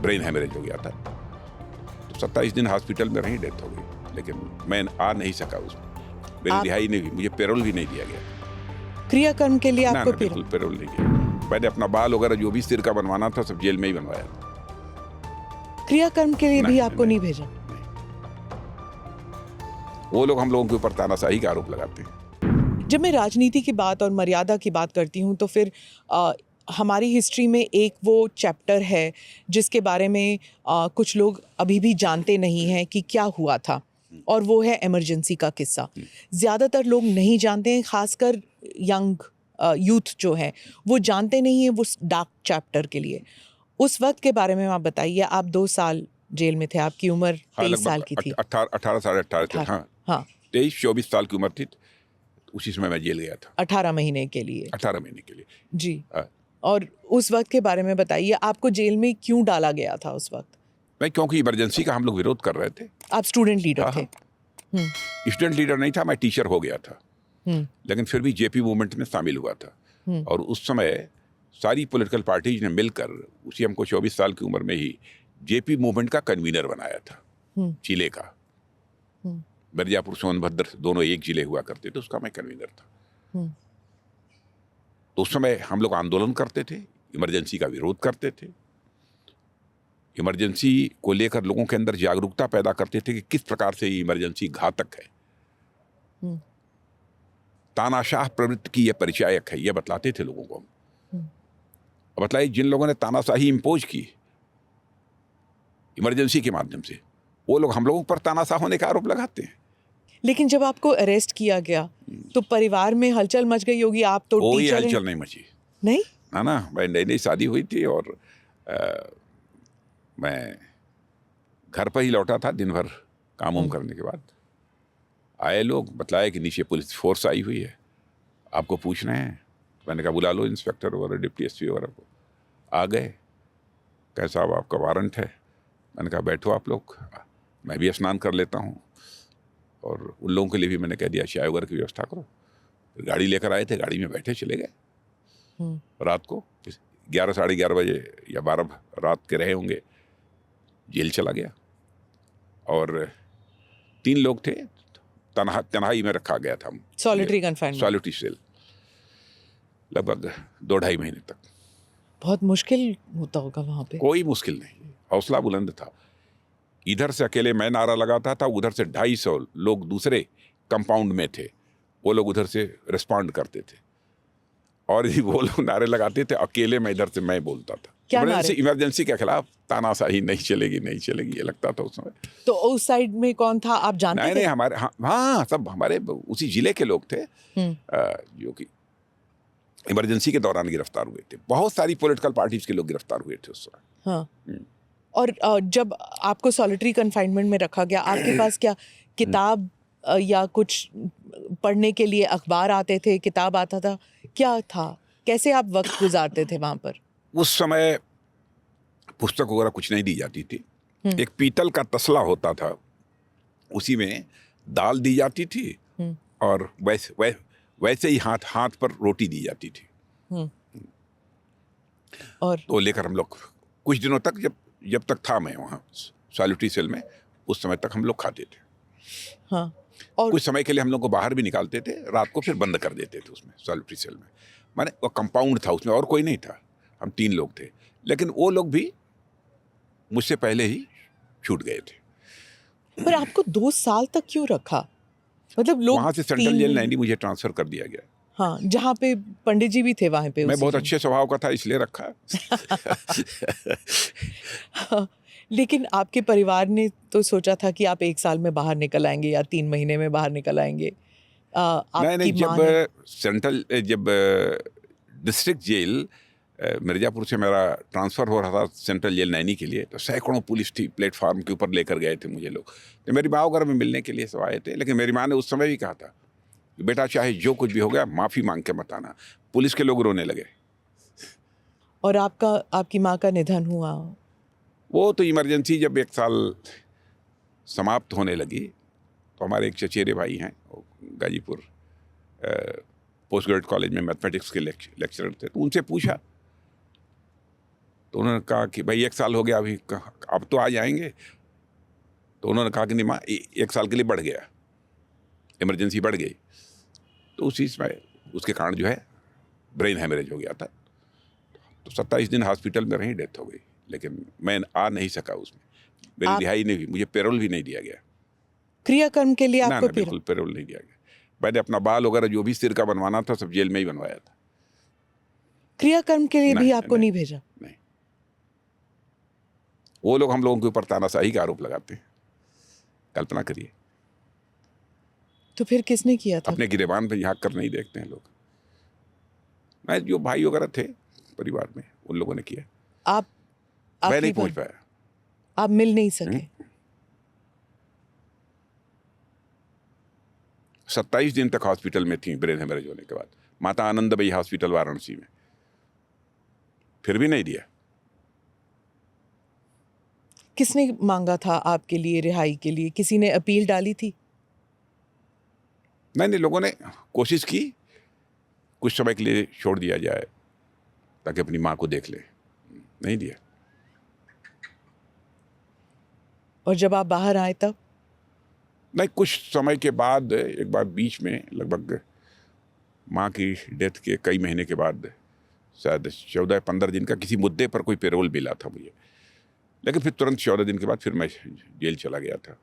Brain haemorrhage हो गया था। तो 27 दिन हॉस्पिटल में रही, डेथ हो गई। लेकिन मैं आ नहीं सका उसमें, मेरी रिहाई नहीं हुई, मुझे पैरोल भी नहीं दिया गया। क्रियाकर्म के लिए ना, आपको बिल्कुल पैरोल नहीं दिया। मैंने अपना बाल वगैरह जो भी सिर का बनवाना था सब जेल में ही बनवाया। क्रियाकर्म के लिए भी आपको नहीं भेजा? वो लोग हम लोगों के ऊपर तानाशाही का आरोप लगाते हैं। जब मैं राजनीति की बात और मर्यादा की बात करती हूँ तो फिर हमारी हिस्ट्री में एक वो चैप्टर है जिसके बारे में कुछ लोग अभी भी जानते नहीं हैं कि क्या हुआ था, और वो है इमरजेंसी का किस्सा। ज़्यादातर लोग नहीं जानते हैं, खासकर यंग यूथ जो है वो जानते नहीं हैं वो डार्क चैप्टर के लिए। उस वक्त के बारे में आप बताइए। आप 2 साल जेल में थे, आपकी उम्र 23 साल की थी। 18 साढ़े 18 हाँ, हाँ 23-24 साल की उम्र थी। उसी समय मैं जेल गया था 18 महीने के लिए। 18 महीने के लिए जी। हाँ। और उस वक्त के बारे में बताइए, आपको जेल में क्यों डाला गया था उस वक्त? मैं क्योंकि इमरजेंसी का हम लोग विरोध कर रहे थे। आप स्टूडेंट लीडर थे? स्टूडेंट लीडर नहीं था, मैं टीचर हो गया था, लेकिन फिर भी जेपी मूवमेंट में शामिल हुआ था। और उस समय सारी पॉलिटिकल पार्टीज ने मिलकर उसी हमको 24 साल की उम्र में ही जेपी मूवमेंट का कन्वीनर बनाया था, जिले का। मिर्जापुर सोनभद्र दोनों एक जिले हुआ करते थे, उसका मैं कन्वीनर था। तो उस समय हम लोग आंदोलन करते थे, इमरजेंसी का विरोध करते थे, इमरजेंसी को लेकर लोगों के अंदर जागरूकता पैदा करते थे कि किस प्रकार से ये इमरजेंसी घातक है, तानाशाह प्रवृत्ति की यह परिचायक है, यह बतलाते थे लोगों को हम। बतलाइए, जिन लोगों ने तानाशाही इम्पोज की इमरजेंसी के माध्यम से, वो लोग हम लोगों पर तानाशाह होने का आरोप लगाते हैं। लेकिन जब आपको अरेस्ट किया गया तो परिवार में हलचल मच गई होगी। आप तो कोई टीचर हैं। हलचल नहीं मची। नहीं? ना, मैं नई नई शादी हुई थी और मैं घर पर ही लौटा था दिन भर काम वाम करने के बाद। आए लोग, बतलाया कि नीचे पुलिस फोर्स आई हुई है, आपको पूछ रहे हैं। मैंने कहा बुला लो इंस्पेक्टर वगैरह, डिप्टी एसपी वगैरह को। आ गए, कहे साहब आपका वारंट है। मैंने कहा बैठो आप लोग, मैं भी स्नान कर लेता हूँ। और उन लोगों के लिए भी मैंने कह दिया चाय वगैरह की व्यवस्था करो। फिर गाड़ी लेकर आए थे, गाड़ी में बैठे चले गए। रात को 11 साढ़े 11 बजे या 12 रात के रहे होंगे, जेल चला गया। और 3 लोग थे, तन्हाई में रखा गया था। सॉलिटरी कन्फाइनमेंट, सॉलिटरी सेल, लगभग 2-2.5 महीने तक। बहुत मुश्किल होता होगा वहाँ पे? कोई मुश्किल नहीं, हौसला बुलंद था। इधर से अकेले मैं नारा लगाता था, उधर से 250 लोग दूसरे कंपाउंड में थे, वो लोग उधर से रिस्पॉन्ड करते थे। और भी वो लोग नारे लगाते थे, अकेले में इधर से मैं बोलता था। इमरजेंसी के खिलाफ, तानाशाही नहीं चलेगी, नहीं चलेगी, ये लगता था उस समय। तो उस साइड में कौन था, आप जानते थे? नहीं, हमारे हाँ, सब हमारे उसी जिले के लोग थे जो कि इमरजेंसी के दौरान गिरफ्तार हुए थे। बहुत सारी पॉलिटिकल पार्टीज के लोग गिरफ्तार हुए थे उस समय। हाँ। और जब आपको सॉलिटरी कन्फाइनमेंट में रखा गया, आपके पास क्या किताब या कुछ पढ़ने के लिए अखबार आते थे, किताब आता था, क्या था? कैसे आप वक्त गुजारते थे वहाँ पर? उस समय पुस्तक वगैरह कुछ नहीं दी जाती थी। एक पीतल का तसला होता था, उसी में दाल दी जाती थी और वैसे ही हाथ पर रोटी दी जाती थी। और तो लेकर हम लोग कुछ दिनों तक, जब तक था मैं वहाँ सॉलिटरी सेल में, उस समय तक हम लोग खाते थे। हाँ। और कुछ समय के लिए हम लोग को बाहर भी निकालते थे, रात को फिर बंद कर देते थे उसमें, सॉलिटरी सेल में। माने वो कंपाउंड था, उसमें और कोई नहीं था, हम 3 लोग थे। लेकिन वो लोग भी मुझसे पहले ही छूट गए थे। पर आपको 2 साल तक क्यों रखा? मतलब लोग वहाँ से सेंट्रल जेल नैनी मुझे ट्रांसफर कर दिया गया। हाँ, जहाँ पे पंडित जी भी थे वहाँ पे। मैं बहुत अच्छे स्वभाव का था, इसलिए रखा। लेकिन आपके परिवार ने तो सोचा था कि आप 1 साल में बाहर निकल आएंगे या 3 महीने में बाहर निकल आएंगे। नहीं, जब डिस्ट्रिक्ट जेल मिर्जापुर से मेरा ट्रांसफ़र हो रहा था सेंट्रल जेल नैनी के लिए, तो सैकड़ों पुलिस थी, प्लेटफार्म के ऊपर लेकर गए थे मुझे लोग। तो मेरी माँ वगैरह में मिलने के लिए सब आए थे, लेकिन मेरी माँ ने उस समय भी कहा था कि बेटा चाहे जो कुछ भी हो गया, माफ़ी मांग के मत आना। पुलिस के लोग रोने लगे। और आपकी माँ का निधन हुआ? वो तो इमरजेंसी जब 1 साल समाप्त होने लगी, तो हमारे एक चचेरे भाई हैं, गाजीपुर पोस्ट ग्रेजुएट कॉलेज में मैथमेटिक्स के लेक्चरर थे, तो उनसे पूछा तो उन्होंने कहा कि भाई 1 साल हो गया अभी, अब तो आ जाएंगे। तो उन्होंने कहा कि नहीं माँ, 1 साल के लिए बढ़ गया, इमरजेंसी बढ़ गई। तो उसी समय उसके कारण जो है ब्रेन हैमरेज हो गया था। तो 27 दिन हॉस्पिटल में रही, डेथ हो गई। लेकिन मैं आ नहीं सका उसमें, मेरी रिहाई नहीं हुई, मुझे पेरोल भी नहीं दिया गया। क्रियाकर्म के लिए ना आपको ना, बिल्कुल पेरोल नहीं दिया गया। मैंने अपना बाल वगैरह जो भी सिर का बनवाना था सब जेल में ही बनवाया था। क्रियाकर्म के लिए भी नहीं, आपको नहीं भेजा? नहीं। वो लोग हम लोगों के ऊपर तानाशाही का आरोप लगाते हैं, कल्पना करिए। तो फिर किसने किया था? अपने गिरेबान पे झाँक कर नहीं देखते हैं लोग। मैं जो भाई वगैरह थे परिवार में, उन लोगों ने किया। आप मैं आखिरी नहीं पहुंच बार पाया। आप मिल नहीं सके? 27 दिन तक हॉस्पिटल में थी ब्रेन हेमरेज होने के बाद, माता आनंदमयी हॉस्पिटल वाराणसी में, फिर भी नहीं दिया। किसने मांगा था आपके लिए रिहाई के लिए? किसी ने अपील डाली थी? नहीं, लोगों ने कोशिश की कुछ समय के लिए छोड़ दिया जाए ताकि अपनी माँ को देख ले, नहीं दिया। और जब आप बाहर आए तब? नहीं, कुछ समय के बाद एक बार बीच में लगभग माँ की डेथ के कई महीने के बाद, शायद 14-15 दिन का किसी मुद्दे पर कोई पेरोल मिला था मुझे। लेकिन फिर तुरंत 14 दिन के बाद फिर मैं जेल चला गया था।